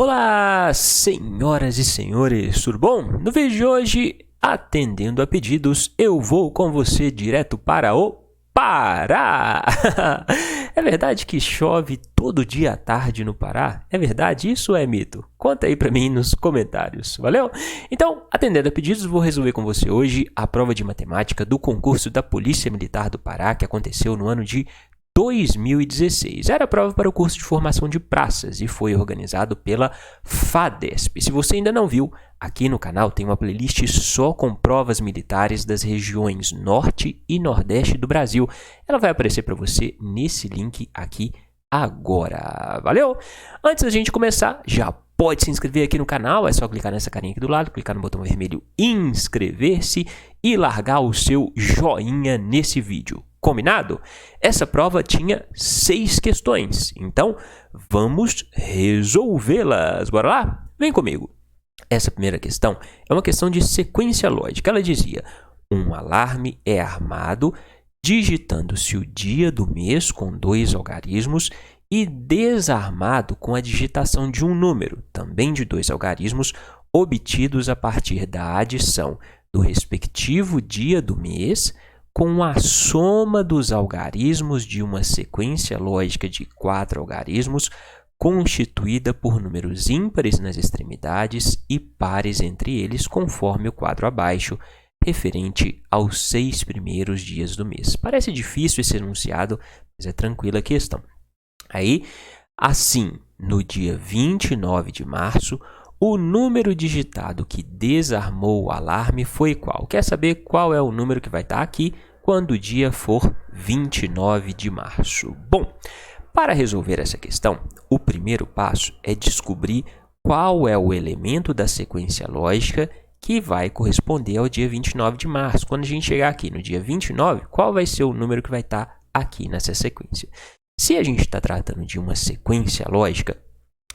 Olá, senhoras e senhores, tudo bom? No vídeo de hoje, atendendo a pedidos, eu vou com você direto para o Pará! É verdade que chove todo dia à tarde no Pará? É verdade? Isso é mito? Conta aí pra mim nos comentários, valeu? Então, atendendo a pedidos, vou resolver com você hoje a prova de matemática do concurso da Polícia Militar do Pará, que aconteceu no ano de 2016. Era a prova para o curso de formação de praças e foi organizado pela FADESP. Se você ainda não viu, aqui no canal tem uma playlist só com provas militares das regiões Norte e Nordeste do Brasil. Ela vai aparecer para você nesse link aqui agora. Valeu? Antes da gente começar, já pode se inscrever aqui no canal, é só clicar nessa carinha aqui do lado, clicar no botão vermelho inscrever-se e largar o seu joinha nesse vídeo. Combinado? Essa prova tinha 6 questões, então vamos resolvê-las. Bora lá? Vem comigo. Essa primeira questão é uma questão de sequência lógica. Ela dizia: um alarme é armado digitando-se o dia do mês com 2 algarismos e desarmado com a digitação de um número, também de 2 algarismos, obtidos a partir da adição do respectivo dia do mês com a soma dos algarismos de uma sequência lógica de 4 algarismos constituída por números ímpares nas extremidades e pares entre eles, conforme o quadro abaixo, referente aos 6 primeiros dias do mês. Parece difícil esse enunciado, mas é tranquila a questão. Aí, assim, no dia 29 de março, o número digitado que desarmou o alarme foi qual? Quer saber qual é o número que vai estar aqui quando o dia for 29 de março? Bom, para resolver essa questão, o primeiro passo é descobrir qual é o elemento da sequência lógica que vai corresponder ao dia 29 de março. Quando a gente chegar aqui no dia 29, qual vai ser o número que vai estar aqui nessa sequência? Se a gente está tratando de uma sequência lógica,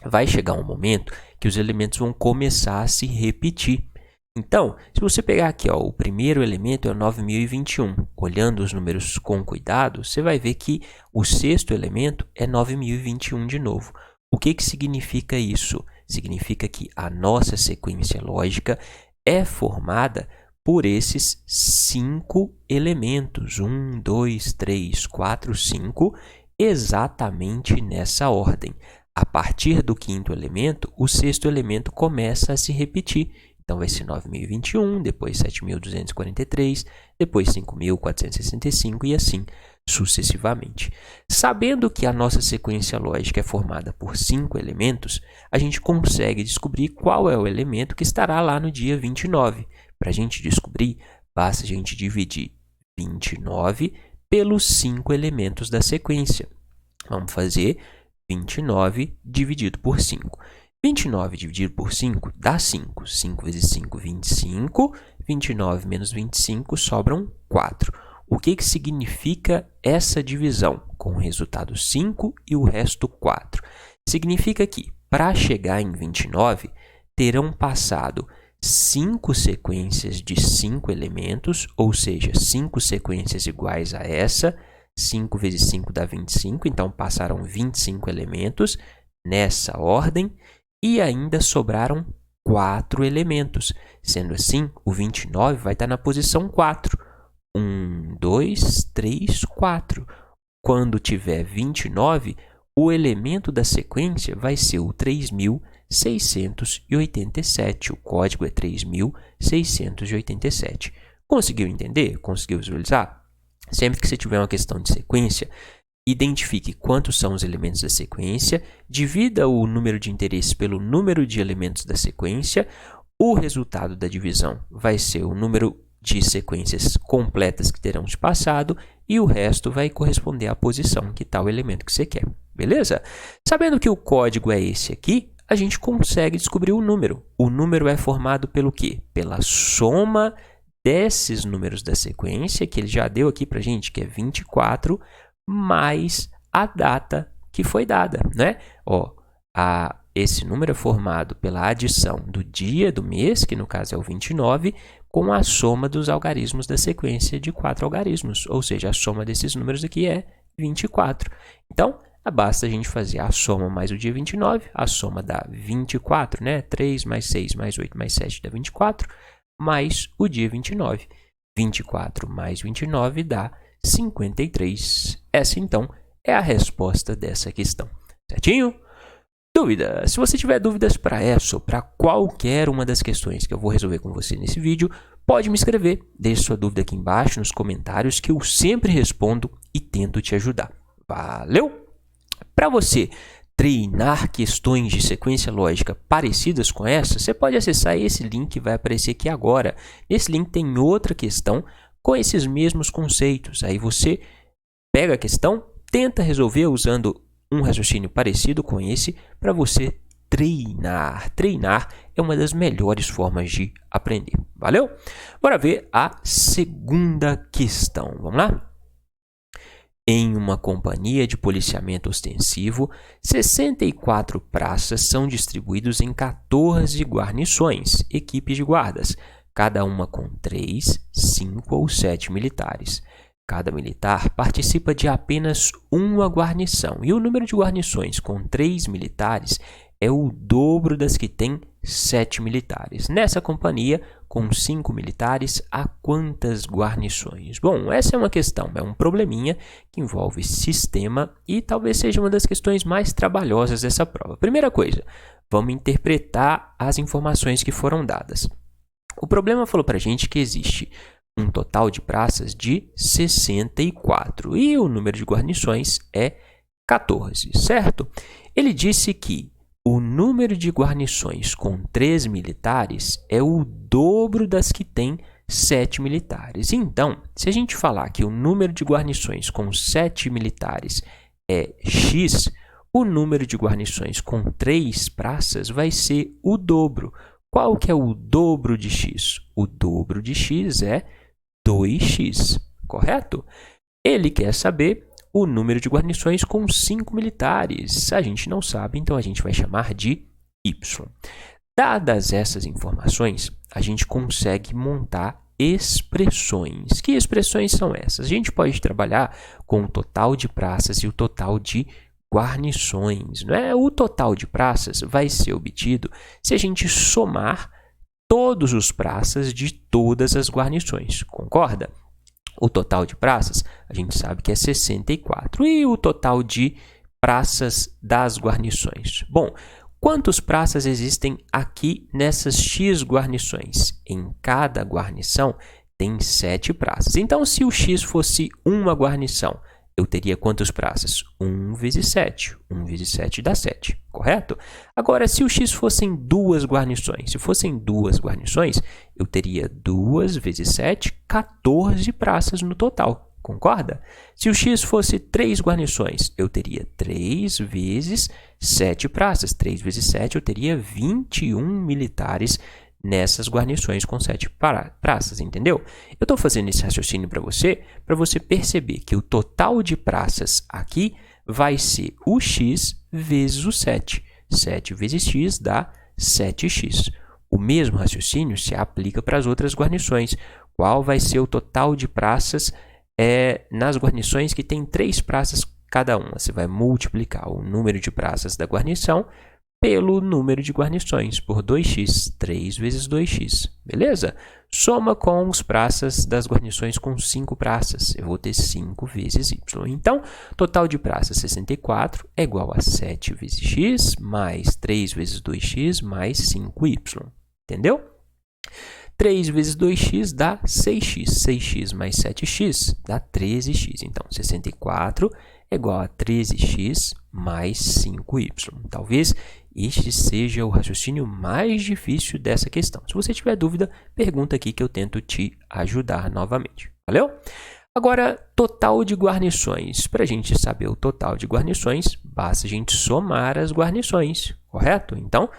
vai chegar um momento que os elementos vão começar a se repetir. Então, se você pegar aqui, ó, o primeiro elemento é o 9021. Olhando os números com cuidado, você vai ver que o sexto elemento é 9021 de novo. O que significa isso? Significa que a nossa sequência lógica é formada por esses 5 elementos. 1, 2, 3, 4, 5, exatamente nessa ordem. A partir do quinto elemento, o sexto elemento começa a se repetir. Então, vai ser 9021, depois 7243, depois 5465 e assim sucessivamente. Sabendo que a nossa sequência lógica é formada por 5 elementos, a gente consegue descobrir qual é o elemento que estará lá no dia 29. Para a gente descobrir, basta a gente dividir 29 pelos 5 elementos da sequência. Vamos fazer 29 dividido por 5. 29 dividido por 5 dá 5. 5 vezes 5, 25. 29 menos 25 sobram 4. O que significa essa divisão? Com o resultado 5 e o resto 4. Significa que, para chegar em 29, terão passado 5 sequências de 5 elementos, ou seja, 5 sequências iguais a essa. 5 vezes 5 dá 25, então passaram 25 elementos nessa ordem. E ainda sobraram 4 elementos. Sendo assim, o 29 vai estar na posição 4. 1, 2, 3, 4. Quando tiver 29, o elemento da sequência vai ser o 3687. O código é 3687. Conseguiu entender? Conseguiu visualizar? Sempre que você tiver uma questão de sequência, identifique quantos são os elementos da sequência, divida o número de interesse pelo número de elementos da sequência, o resultado da divisão vai ser o número de sequências completas que terão se passado e o resto vai corresponder à posição que está o elemento que você quer, beleza? Sabendo que o código é esse aqui, a gente consegue descobrir o número. O número é formado pelo quê? Pela soma desses números da sequência, que ele já deu aqui para a gente, que é 24, mais a data que foi dada, né? Esse número é formado pela adição do dia do mês, que no caso é o 29, com a soma dos algarismos da sequência de 4 algarismos, ou seja, a soma desses números aqui é 24. Então, basta a gente fazer a soma mais o dia 29, a soma dá 24, né? 3 mais 6 mais 8 mais 7 dá 24, mais o dia 29. 24 mais 29 dá 53. Essa, então, é a resposta dessa questão. Certinho? Dúvida? Se você tiver dúvidas para essa ou para qualquer uma das questões que eu vou resolver com você nesse vídeo, pode me escrever. Deixe sua dúvida aqui embaixo nos comentários que eu sempre respondo e tento te ajudar. Valeu! Para você treinar questões de sequência lógica parecidas com essa, você pode acessar esse link que vai aparecer aqui agora. Nesse link tem outra questão com esses mesmos conceitos. Aí você pega a questão, tenta resolver usando um raciocínio parecido com esse para você treinar. Treinar é uma das melhores formas de aprender. Valeu? Bora ver a segunda questão. Vamos lá? Em uma companhia de policiamento ostensivo, 64 praças são distribuídos em 14 guarnições, equipes de guardas, cada uma com 3, 5 ou 7 militares. Cada militar participa de apenas uma guarnição, e o número de guarnições com 3 militares é o dobro das que têm 7 militares. Nessa companhia, com 5 militares, há quantas guarnições? Bom, essa é uma questão, é um probleminha que envolve sistema e talvez seja uma das questões mais trabalhosas dessa prova. Primeira coisa, vamos interpretar as informações que foram dadas. O problema falou para a gente que existe um total de praças de 64 e o número de guarnições é 14, certo? Ele disse que o número de guarnições com 3 militares é o dobro das que têm 7 militares. Então, se a gente falar que o número de guarnições com 7 militares é X, o número de guarnições com 3 praças vai ser o dobro. Qual que é o dobro de X? O dobro de X é 2x, correto? Ele quer saber o número de guarnições com 5 militares. A gente não sabe, então a gente vai chamar de y. Dadas essas informações, a gente consegue montar expressões. Que expressões são essas? A gente pode trabalhar com o total de praças e o total de guarnições, não é? O total de praças vai ser obtido se a gente somar todos os praças de todas as guarnições, concorda? O total de praças, a gente sabe que é 64. E o total de praças das guarnições? Bom, quantas praças existem aqui nessas X guarnições? Em cada guarnição tem 7 praças. Então, se o X fosse uma guarnição, eu teria quantas praças? 1 vezes 7. 1 vezes 7 dá 7, correto? Agora, se o X fossem 2 guarnições, se fossem 2 guarnições, eu teria 2 vezes 7, 14 praças no total, concorda? Se o X fosse 3 guarnições, eu teria 3 vezes 7 praças. 3 vezes 7, eu teria 21 militares nessas guarnições com 7 praças, entendeu? Eu estou fazendo esse raciocínio para você perceber que o total de praças aqui vai ser o x vezes o 7. 7 vezes x dá 7x. O mesmo raciocínio se aplica para as outras guarnições. Qual vai ser o total de praças nas guarnições que tem 3 praças cada uma? Você vai multiplicar o número de praças da guarnição pelo número de guarnições, por 2x, 3 vezes 2x, beleza? Soma com os praças das guarnições com 5 praças, eu vou ter 5 vezes y. Então, total de praças 64 é igual a 7 vezes x, mais 3 vezes 2x, mais 5y, entendeu? 3 vezes 2x dá 6x, 6x mais 7x dá 13x, então 64 é igual a 13x mais 5y. Talvez este seja o raciocínio mais difícil dessa questão. Se você tiver dúvida, pergunta aqui que eu tento te ajudar novamente. Valeu? Agora, total de guarnições. Para a gente saber o total de guarnições, basta a gente somar as guarnições, correto? Então,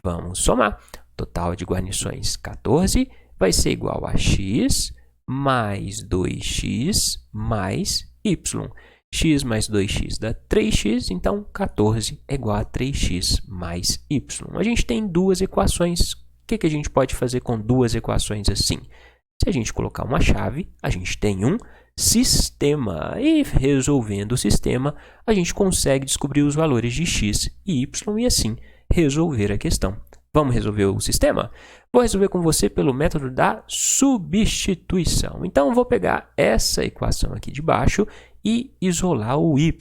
vamos somar. Total de guarnições 14 vai ser igual a x mais 2x mais y. X mais 2x dá 3x, então 14 é igual a 3x mais y. A gente tem duas equações. O que a gente pode fazer com duas equações assim? Se a gente colocar uma chave, a gente tem um sistema. E resolvendo o sistema, a gente consegue descobrir os valores de x e y e assim resolver a questão. Vamos resolver o sistema? Vou resolver com você pelo método da substituição. Então, vou pegar essa equação aqui de baixo e isolar o y.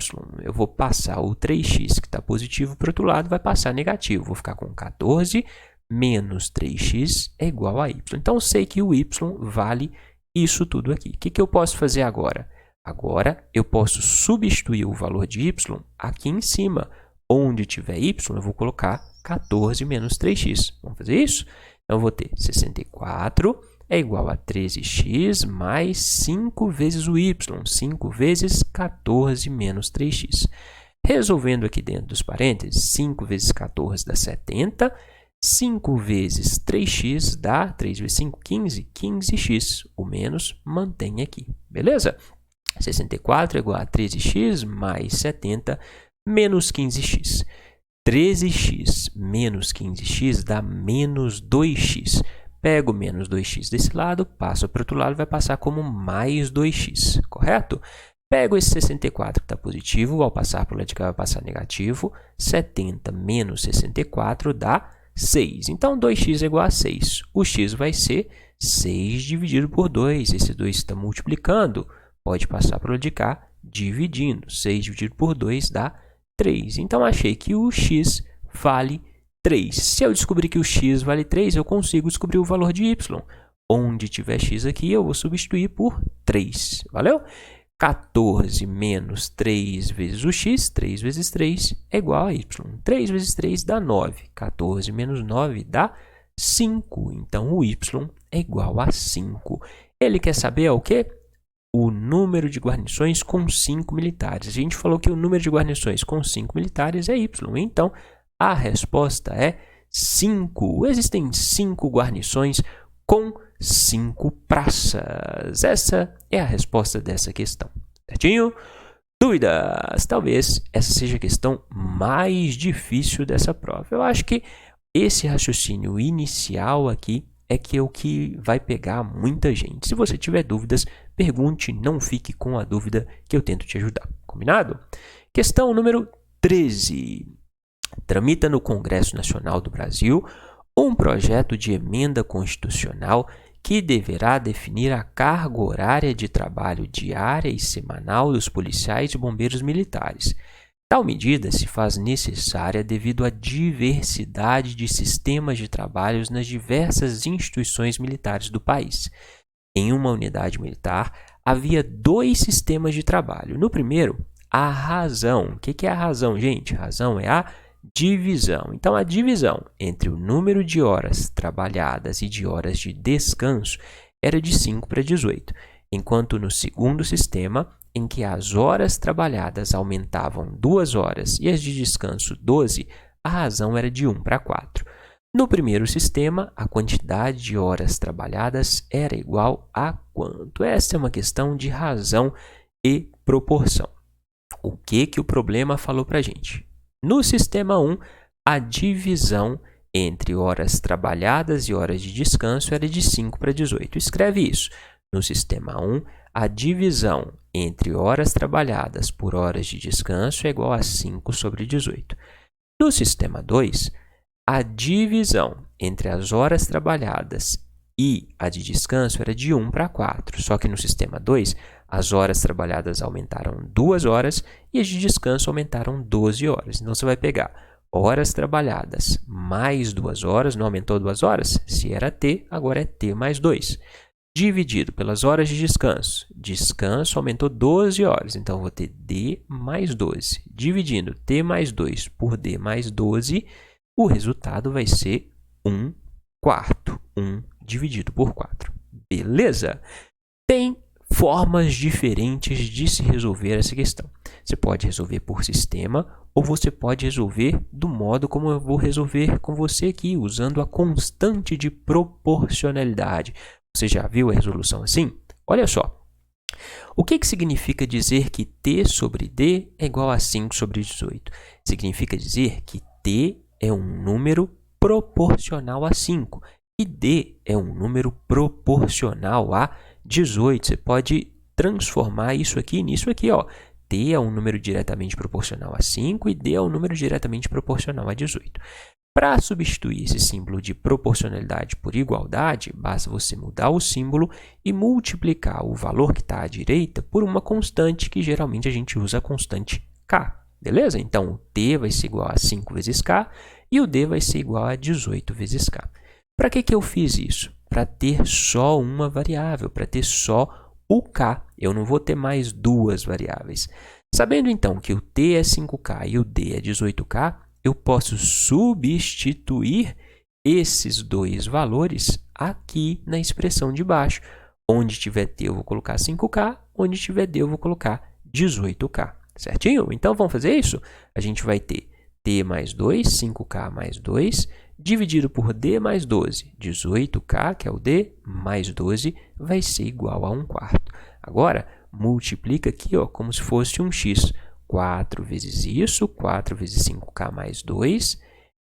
Eu vou passar o 3x que está positivo para o outro lado, vai passar negativo. Vou ficar com 14 menos 3x é igual a y. Então, eu sei que o y vale isso tudo aqui. O que eu posso fazer agora? Agora, eu posso substituir o valor de y aqui em cima. Onde tiver y, eu vou colocar 14 menos 3x. Vamos fazer isso? Então, eu vou ter 64 é igual a 13x mais 5 vezes o y. 5 vezes 14 menos 3x. Resolvendo aqui dentro dos parênteses, 5 vezes 14 dá 70. 5 vezes 3x dá 3 vezes 5, 15. 15x. O menos mantém aqui. Beleza? 64 é igual a 13x mais 70 menos 15x. 13x menos 15x dá menos 2x. Pego menos 2x desse lado, passo para o outro lado, vai passar como mais 2x, correto? Pego esse 64 que está positivo, ao passar para o lado de cá vai passar negativo. 70 menos 64 dá 6. Então, 2x é igual a 6. O x vai ser 6 dividido por 2. Esse 2 está multiplicando, pode passar para o lado de cá, dividindo. 6 dividido por 2 dá 3. Então, achei que o x vale 3. Se eu descobrir que o x vale 3, eu consigo descobrir o valor de y. Onde tiver x aqui, eu vou substituir por 3. Valeu? 14 menos 3 vezes o x, 3 vezes 3 é igual a y. 3 vezes 3 dá 9. 14 menos 9 dá 5. Então, o y é igual a 5. Ele quer saber o quê? O número de guarnições com 5 militares. A gente falou que o número de guarnições com 5 militares é y. Então, a resposta é 5. Existem 5 guarnições com 5 praças. Essa é a resposta dessa questão. Certinho? Dúvidas? Talvez essa seja a questão mais difícil dessa prova. Eu acho que esse raciocínio inicial aqui é o que vai pegar muita gente. Se você tiver dúvidas, pergunte, não fique com a dúvida que eu tento te ajudar. Combinado? Questão número 13. Tramita no Congresso Nacional do Brasil um projeto de emenda constitucional que deverá definir a carga horária de trabalho diária e semanal dos policiais e bombeiros militares. Tal medida se faz necessária devido à diversidade de sistemas de trabalhos nas diversas instituições militares do país. Em uma unidade militar, havia 2 sistemas de trabalho. No primeiro, a razão. O que é a razão, gente? A razão é a divisão. Então, a divisão entre o número de horas trabalhadas e de horas de descanso era de 5 para 18, enquanto no segundo sistema, em que as horas trabalhadas aumentavam 2 horas e as de descanso 12, a razão era de 1 para 4. No primeiro sistema, a quantidade de horas trabalhadas era igual a quanto? Essa é uma questão de razão e proporção. O que o problema falou para a gente? No sistema 1, a divisão entre horas trabalhadas e horas de descanso era de 5 para 18. Escreve isso. No sistema 1, a divisão entre horas trabalhadas por horas de descanso é igual a 5 sobre 18. No sistema 2, a divisão entre as horas trabalhadas e a de descanso era de 1 para 4. Só que no sistema 2, as horas trabalhadas aumentaram 2 horas e as de descanso aumentaram 12 horas. Então, você vai pegar horas trabalhadas mais 2 horas, não aumentou 2 horas? Se era T, agora é T mais 2. Dividido pelas horas de descanso. Descanso aumentou 12 horas, então vou ter D mais 12. Dividindo T mais 2 por D mais 12, o resultado vai ser 1 quarto. 1 dividido por 4. Beleza? Tem formas diferentes de se resolver essa questão. Você pode resolver por sistema ou você pode resolver do modo como eu vou resolver com você aqui, usando a constante de proporcionalidade. Você já viu a resolução assim? Olha só. O que significa dizer que T sobre D é igual a 5 sobre 18? Significa dizer que T é um número proporcional a 5 e D é um número proporcional a 18. Você pode transformar isso aqui nisso aqui, ó. T é um número diretamente proporcional a 5 e D é um número diretamente proporcional a 18. Para substituir esse símbolo de proporcionalidade por igualdade, basta você mudar o símbolo e multiplicar o valor que está à direita por uma constante, que geralmente a gente usa a constante K. Beleza? Então, o T vai ser igual a 5 vezes K e o D vai ser igual a 18 vezes K. Para que eu fiz isso? Para ter só uma variável, para ter só o K. Eu não vou ter mais duas variáveis. Sabendo, então, que o T é 5K e o D é 18K, eu posso substituir esses dois valores aqui na expressão de baixo. Onde tiver T, eu vou colocar 5K. Onde tiver D, eu vou colocar 18K. Certinho? Então, vamos fazer isso? A gente vai ter T mais 2, 5K mais 2, dividido por D mais 12. 18K, que é o D, mais 12, vai ser igual a 1/4. Agora, multiplica aqui, ó, como se fosse um x. 4 vezes isso, 4 vezes 5K mais 2,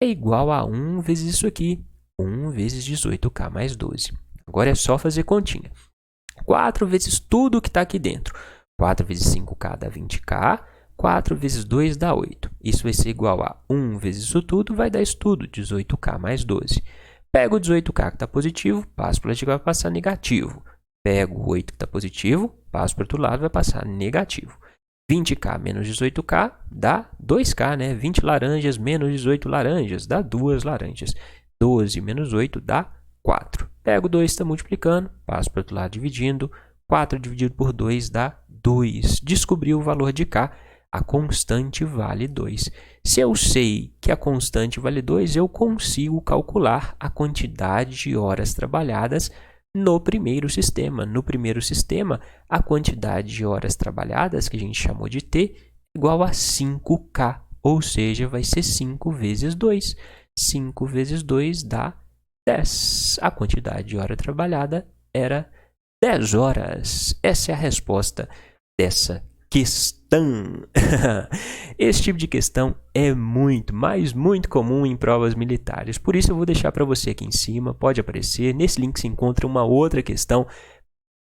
é igual a 1 vezes isso aqui, 1 vezes 18K mais 12. Agora é só fazer continha. 4 vezes tudo que está aqui dentro. 4 vezes 5K dá 20K, 4 vezes 2 dá 8. Isso vai ser igual a 1 vezes isso tudo, vai dar isso tudo, 18K mais 12. Pego o 18K que está positivo, passo para o lado, vai passar negativo. Pego o 8 que está positivo, passo para o outro lado, vai passar negativo. 20K menos 18K dá 2K, né? 20 laranjas menos 18 laranjas dá 2 laranjas. 12 menos 8 dá 4. Pego 2, está multiplicando, passo para o outro lado dividindo. 4 dividido por 2 dá 2. Descobri o valor de K, a constante vale 2. Se eu sei que a constante vale 2, eu consigo calcular a quantidade de horas trabalhadas no primeiro sistema. No primeiro sistema, a quantidade de horas trabalhadas, que a gente chamou de T, é igual a 5K, ou seja, vai ser 5 vezes 2. 5 vezes 2 dá 10. A quantidade de hora trabalhada era 10 horas. Essa é a resposta dessa questão. Esse tipo de questão é muito, mas muito comum em provas militares. Por isso eu vou deixar para você aqui em cima, pode aparecer. Nesse link se encontra uma outra questão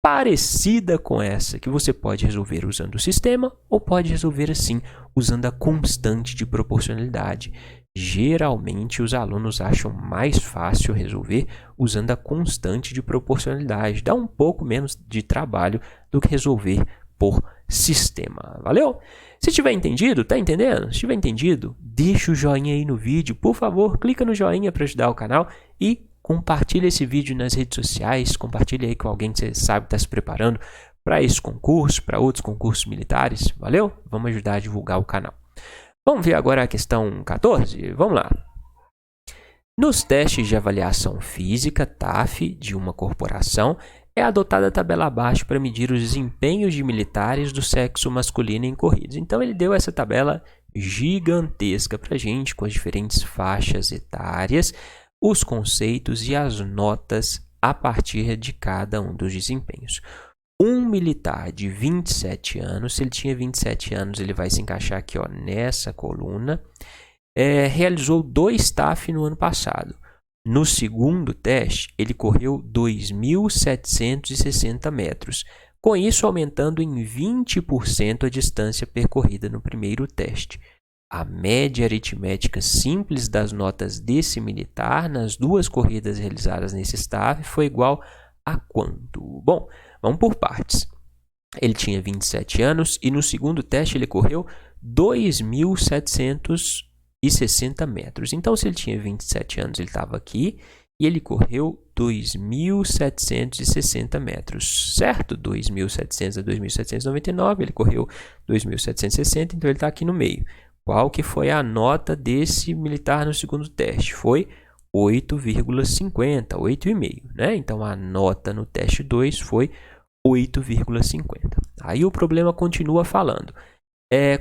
parecida com essa, que você pode resolver usando o sistema ou pode resolver assim, usando a constante de proporcionalidade. Geralmente os alunos acham mais fácil resolver usando a constante de proporcionalidade. Dá um pouco menos de trabalho do que resolver por sistema. Valeu? Se tiver entendido, tá entendendo? Se tiver entendido, deixa o joinha aí no vídeo. Por favor, clica no joinha para ajudar o canal e compartilha esse vídeo nas redes sociais. Compartilha aí com alguém que você sabe está se preparando para esse concurso, para outros concursos militares. Valeu? Vamos ajudar a divulgar o canal. Vamos ver agora a questão 14? Vamos lá. Nos testes de avaliação física, TAF, de uma corporação, é adotada a tabela abaixo para medir os desempenhos de militares do sexo masculino em corridas. Então, ele deu essa tabela gigantesca para a gente, com as diferentes faixas etárias, os conceitos e as notas a partir de cada um dos desempenhos. Um militar de 27 anos, se ele tinha 27 anos, ele vai se encaixar aqui, ó, nessa coluna, realizou 2 TAF no ano passado. No segundo teste, ele correu 2.760 metros, com isso aumentando em 20% a distância percorrida no primeiro teste. A média aritmética simples das notas desse militar nas 2 corridas realizadas nesse TAF foi igual a quanto? Bom, vamos por partes. Ele tinha 27 anos e no segundo teste ele correu 2.760 metros. Então, se ele tinha 27 anos, ele estava aqui e ele correu 2.760 metros, certo? 2.700 a 2.799, ele correu 2.760, então ele está aqui no meio. Qual que foi a nota desse militar no segundo teste? Foi 8,50, 8,5, né? Então, a nota no teste 2 foi 8,50. Aí o problema continua falando.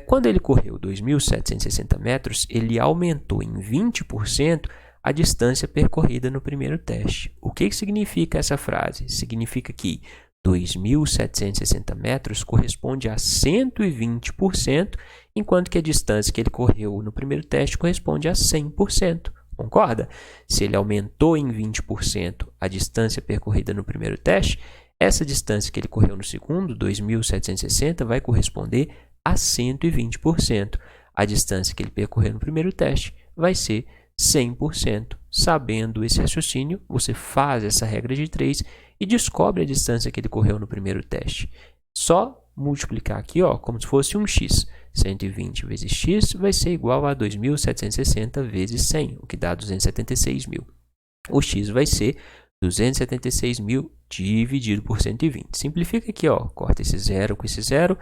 Quando ele correu 2.760 metros, ele aumentou em 20% a distância percorrida no primeiro teste. O que significa essa frase? Significa que 2.760 metros corresponde a 120%, enquanto que a distância que ele correu no primeiro teste corresponde a 100%. Concorda? Se ele aumentou em 20% a distância percorrida no primeiro teste, essa distância que ele correu no segundo, 2.760, vai corresponder a 120%. A distância que ele percorreu no primeiro teste vai ser 100%. Sabendo esse raciocínio, você faz essa regra de 3 e descobre a distância que ele correu no primeiro teste. Só multiplicar aqui, ó, como se fosse um x. 120 vezes x vai ser igual a 2.760 vezes 100, o que dá 276.000. O x vai ser 276.000 dividido por 120. Simplifica aqui, ó, corta esse zero com esse zero,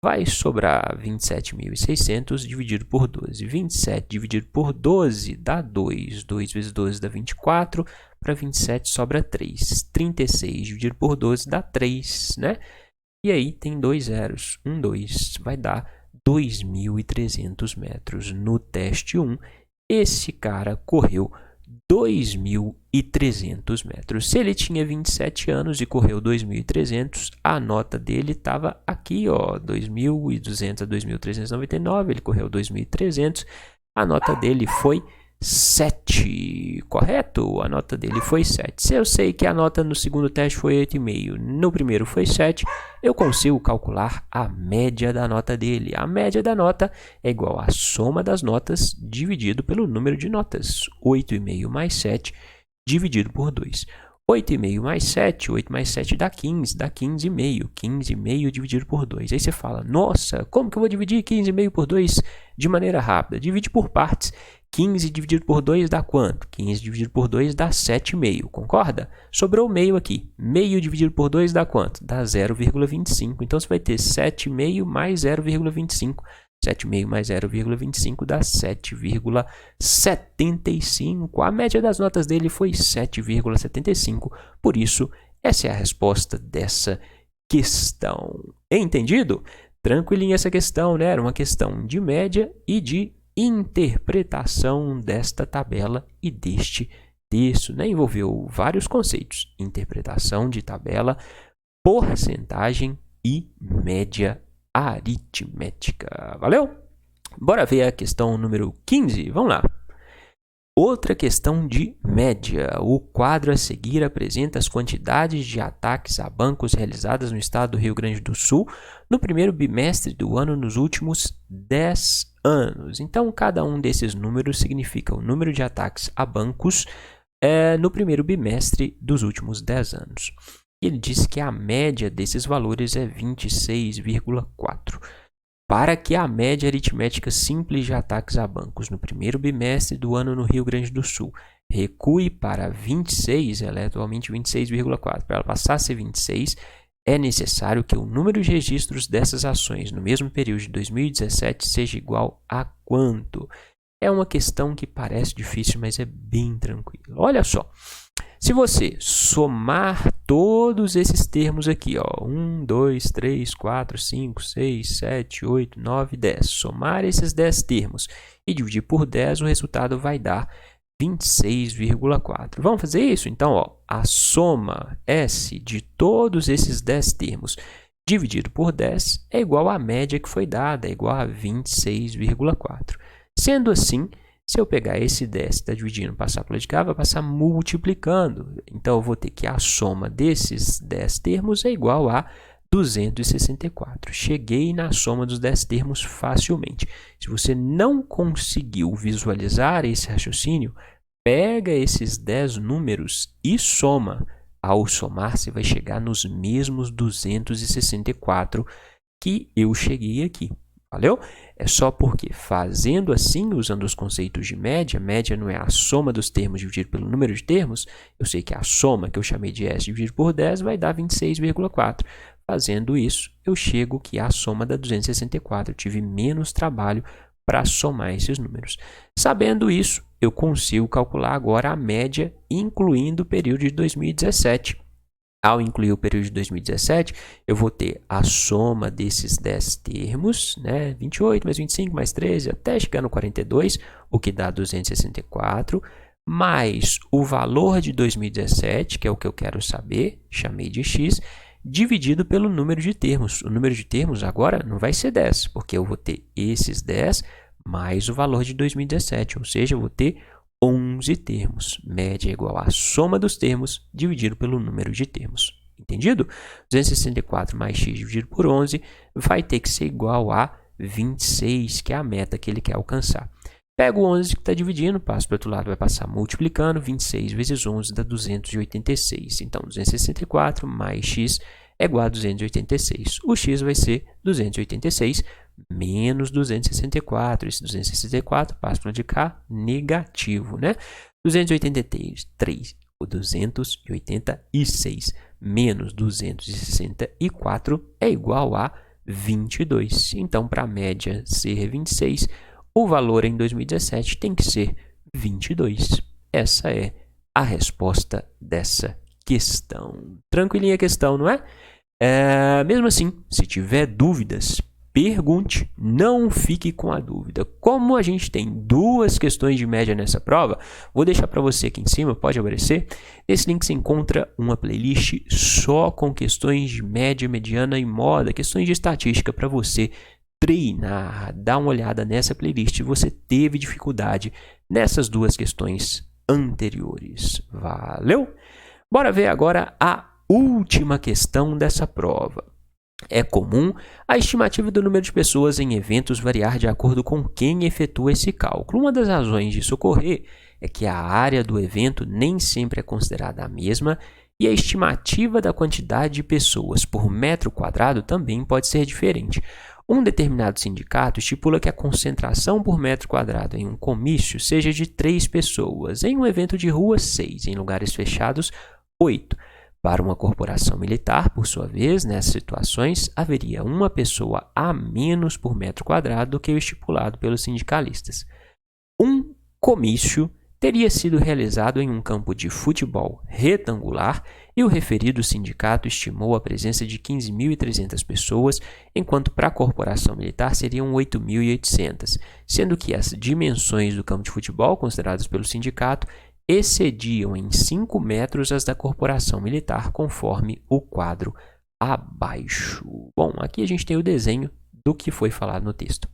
vai sobrar 27.600 dividido por 12. 27 dividido por 12 dá 2. 2 vezes 12 dá 24. Para 27 sobra 3. 36 dividido por 12 dá 3, né? E aí tem dois zeros. 1, 2. Vai dar 2.300 metros. No teste 1, esse cara correu 2.300 metros. Se ele tinha 27 anos e correu 2.300, a nota dele estava aqui, ó, 2.200 a 2.399, ele correu 2.300, a nota dele foi 7, correto? A nota dele foi 7. Se eu sei que a nota no segundo teste foi 8,5, no primeiro foi 7, eu consigo calcular a média da nota dele. A média da nota é igual à soma das notas dividido pelo número de notas. 8,5 mais 7 dividido por 2. 8,5 mais 7, 8 mais 7 dá 15, dá 15,5. 15,5 dividido por 2. Aí você fala, nossa, como que eu vou dividir 15,5 por 2 de maneira rápida? Divide por partes. 15 dividido por 2 dá quanto? 15 dividido por 2 dá 7,5, concorda? Sobrou meio aqui. Meio dividido por 2 dá quanto? Dá 0,25. Então, você vai ter 7,5 mais 0,25. 7,5 mais 0,25 dá 7,75. A média das notas dele foi 7,75. Por isso, essa é a resposta dessa questão. Entendido? Tranquilinha essa questão, né? Era uma questão de média e de interpretação desta tabela e deste texto, né? Envolveu vários conceitos: interpretação de tabela, porcentagem e média aritmética. Valeu? Bora ver a questão número 15? Vamos lá. Outra questão de média. O quadro a seguir apresenta as quantidades de ataques a bancos realizadas no estado do Rio Grande do Sul no primeiro bimestre do ano nos últimos 10 anos. Então, cada um desses números significa o número de ataques a bancos no primeiro bimestre dos últimos 10 anos. Ele diz que a média desses valores é 26,4. Para que a média aritmética simples de ataques a bancos no primeiro bimestre do ano no Rio Grande do Sul recue para 26, ela é atualmente 26,4. Para ela passar a ser 26, é necessário que o número de registros dessas ações no mesmo período de 2017 seja igual a quanto? É uma questão que parece difícil, mas é bem tranquila. Olha só. Se você somar todos esses termos aqui, ó, 1, 2, 3, 4, 5, 6, 7, 8, 9, 10, somar esses 10 termos e dividir por 10, o resultado vai dar 26,4. Vamos fazer isso? Então, ó, a soma S de todos esses 10 termos dividido por 10 é igual à média que foi dada, é igual a 26,4. Sendo assim, se eu pegar esse 10 que está dividindo, passar para lá de cá, vai passar multiplicando. Então, eu vou ter que a soma desses 10 termos é igual a 264. Cheguei na soma dos 10 termos facilmente. Se você não conseguiu visualizar esse raciocínio, pega esses 10 números e soma. Ao somar, você vai chegar nos mesmos 264 que eu cheguei aqui. Valeu? É só porque fazendo assim, usando os conceitos de média, média não é a soma dos termos dividido pelo número de termos, eu sei que a soma que eu chamei de S dividido por 10 vai dar 26,4. Fazendo isso, eu chego que a soma dá 264. Eu tive menos trabalho para somar esses números. Sabendo isso, eu consigo calcular agora a média, incluindo o período de 2017. Ao incluir o período de 2017, eu vou ter a soma desses 10 termos, né? 28 mais 25 mais 13, até chegar no 42, o que dá 264, mais o valor de 2017, que é o que eu quero saber, chamei de x, dividido pelo número de termos. O número de termos agora não vai ser 10, porque eu vou ter esses 10 mais o valor de 2017, ou seja, eu vou ter 11 termos. Média é igual à soma dos termos dividido pelo número de termos. Entendido? 264 mais x dividido por 11 vai ter que ser igual a 26, que é a meta que ele quer alcançar. Pego o 11 que está dividindo, passo para o outro lado, vai passar multiplicando. 26 vezes 11 dá 286. Então, 264 mais x é igual a 286. O x vai ser 286 menos 264. Esse 264 passa para de cá, negativo, né? 286 menos 264 é igual a 22. Então, para a média ser 26, o valor em 2017 tem que ser 22. Essa é a resposta dessa questão. Tranquilinha a questão, não é? Mesmo assim, se tiver dúvidas, pergunte, não fique com a dúvida. Como a gente tem duas questões de média nessa prova, vou deixar para você aqui em cima, pode aparecer. Nesse link se encontra uma playlist só com questões de média, mediana e moda, questões de estatística para você treinar. Dá uma olhada nessa playlist se você teve dificuldade nessas duas questões anteriores. Valeu? Bora ver agora a última questão dessa prova. É comum a estimativa do número de pessoas em eventos variar de acordo com quem efetua esse cálculo. Uma das razões disso ocorrer é que a área do evento nem sempre é considerada a mesma e a estimativa da quantidade de pessoas por metro quadrado também pode ser diferente. Um determinado sindicato estipula que a concentração por metro quadrado em um comício seja de 3 pessoas, em um evento de rua 6, em lugares fechados 8. Para uma corporação militar, por sua vez, nessas situações, haveria uma pessoa a menos por metro quadrado do que o estipulado pelos sindicalistas. Um comício teria sido realizado em um campo de futebol retangular e o referido sindicato estimou a presença de 15.300 pessoas, enquanto para a corporação militar seriam 8.800, sendo que as dimensões do campo de futebol consideradas pelo sindicato excediam em 5 metros as da corporação militar, conforme o quadro abaixo. Bom, aqui a gente tem o desenho do que foi falado no texto.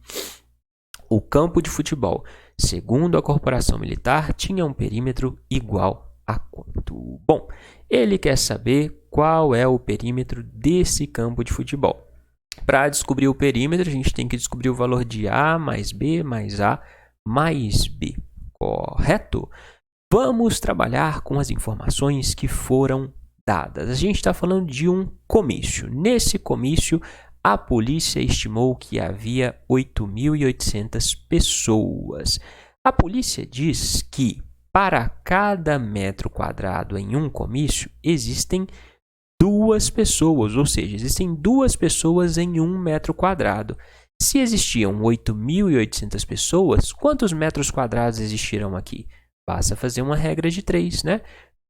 O campo de futebol, segundo a corporação militar, tinha um perímetro igual a quanto? Bom, ele quer saber qual é o perímetro desse campo de futebol. Para descobrir o perímetro, a gente tem que descobrir o valor de A mais B mais A mais B, correto? Vamos trabalhar com as informações que foram dadas. A gente está falando de um comício. Nesse comício, a polícia estimou que havia 8.800 pessoas. A polícia diz que para cada metro quadrado em um comício existem 2 pessoas, ou seja, existem 2 pessoas em 1 metro quadrado. Se existiam 8.800 pessoas, quantos metros quadrados existirão aqui? Basta fazer uma regra de 3, né?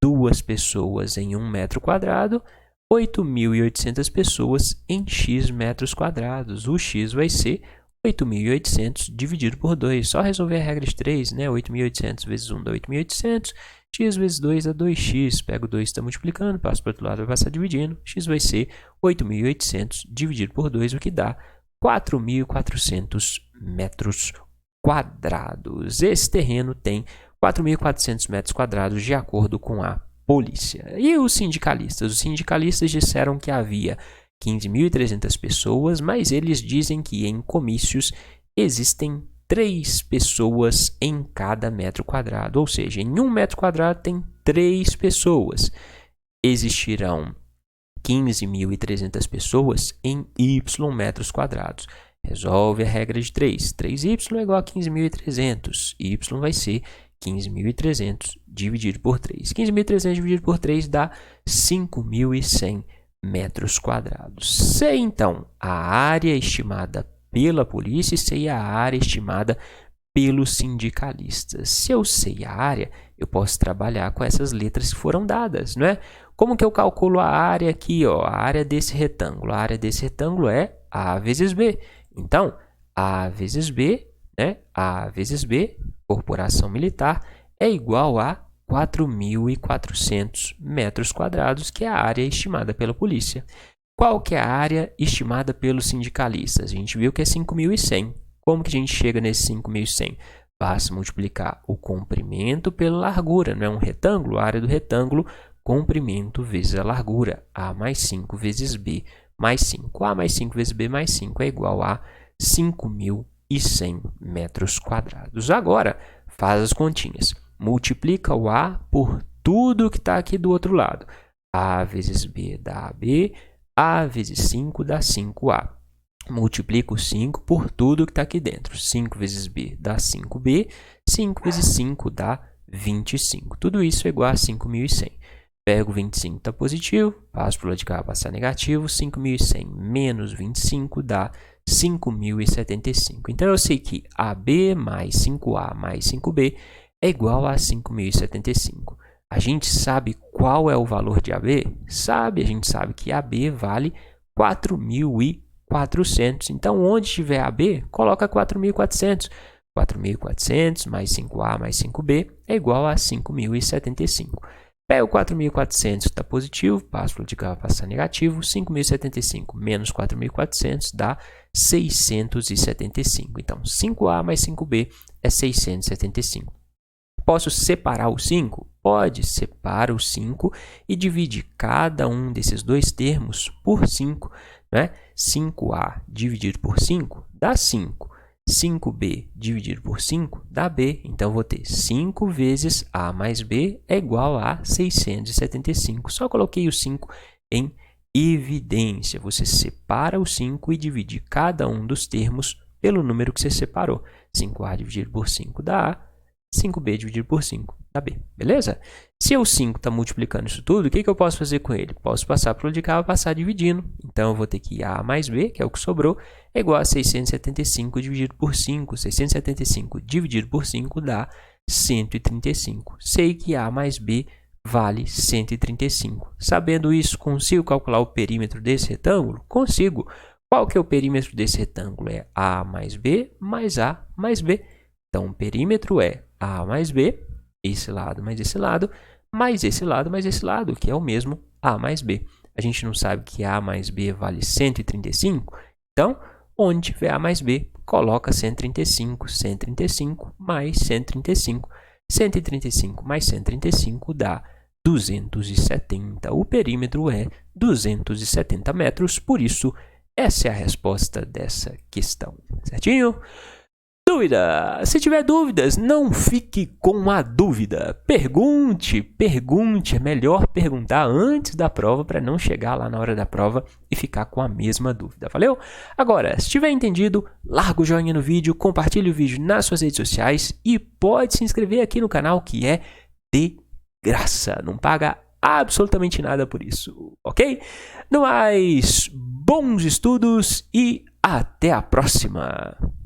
2 pessoas em 1 metro quadrado, 8.800 pessoas em x metros quadrados. O x vai ser 8.800 dividido por 2. Só resolver a regra de 3, né? 8.800 vezes 1 dá 8.800. X vezes 2 dá 2x. Pego 2 e está multiplicando, passo para o outro lado, vai passar dividindo. X vai ser 8.800 dividido por 2, o que dá 4.400 metros quadrados. Esse terreno tem 4.400 metros quadrados, de acordo com a polícia. E os sindicalistas? Os sindicalistas disseram que havia 15.300 pessoas, mas eles dizem que em comícios existem 3 pessoas em cada metro quadrado. Ou seja, em 1 metro quadrado tem 3 pessoas. Existirão 15.300 pessoas em y metros quadrados. Resolve a regra de 3. 3y é igual a 15.300. Y vai ser 15.300 dividido por 3. 15.300 dividido por 3 dá 5.100 metros quadrados. Sei, então, a área estimada pela polícia e sei a área estimada pelos sindicalistas. Se eu sei a área, eu posso trabalhar com essas letras que foram dadas, não é? Como que eu calculo a área aqui, ó? A área desse retângulo. A área desse retângulo é A vezes B. Então, A vezes B, né? A vezes B, corporação militar, é igual a 4.400 metros quadrados, que é a área estimada pela polícia. Qual que é a área estimada pelos sindicalistas? A gente viu que é 5.100. Como que a gente chega nesse 5.100? Basta multiplicar o comprimento pela largura, não é um retângulo? A área do retângulo comprimento vezes a largura. A mais 5 vezes B mais 5. A mais 5 vezes B mais 5 é igual a 5.100 metros quadrados. Agora, faz as continhas. Multiplica o A por tudo que está aqui do outro lado. A vezes B dá AB, A vezes 5 dá 5A. Multiplica o 5 por tudo que está aqui dentro. 5 vezes B dá 5B, 5 vezes 5 dá 25. Tudo isso é igual a 5.100. Pego o 25, está positivo, passo para o lado de cá, passar negativo. 5.100 menos 25 dá 5.075. Então, eu sei que AB mais 5A mais 5B é igual a 5.075. A gente sabe qual é o valor de AB? Sabe, a gente sabe que AB vale 4.400. Então, onde tiver AB, coloca 4.400. 4.400 mais 5A mais 5B é igual a 5.075. Pego 4.400, que está positivo, passo para o de cá, passar negativo. 5.075 menos 4.400 dá 675. Então, 5A mais 5B é 675. Posso separar o 5? Pode, separa o 5 e divide cada um desses dois termos por 5. Né? 5A dividido por 5 dá 5. 5B dividido por 5 dá B. Então, vou ter 5 vezes A mais B é igual a 675. Só coloquei o 5 em evidência. Você separa o 5 e divide cada um dos termos pelo número que você separou. 5A dividido por 5 dá A. 5B dividido por 5 dá B. Beleza? Se o 5 está multiplicando isso tudo, o que eu posso fazer com ele? Posso passar para o de cá e passar dividindo. Então, eu vou ter que A mais B, que é o que sobrou, é igual a 675 dividido por 5. 675 dividido por 5 dá 135. Sei que A mais B vale 135. Sabendo isso, consigo calcular o perímetro desse retângulo? Consigo. Qual que é o perímetro desse retângulo? É A mais B mais A mais B. Então, o perímetro é A mais B, esse lado mais esse lado, mais esse lado mais esse lado, que é o mesmo A mais B. A gente não sabe que A mais B vale 135, então, onde tiver A mais B, coloca 135. 135 mais 135. 135 mais 135 dá 270. O perímetro é 270 metros, por isso, essa é a resposta dessa questão. Certinho? Dúvida? Se tiver dúvidas, não fique com a dúvida. Pergunte. É melhor perguntar antes da prova para não chegar lá na hora da prova e ficar com a mesma dúvida. Valeu? Agora, se tiver entendido, larga o joinha no vídeo, compartilhe o vídeo nas suas redes sociais e pode se inscrever aqui no canal, que é de graça. Não paga absolutamente nada por isso, ok? No mais, bons estudos e até a próxima!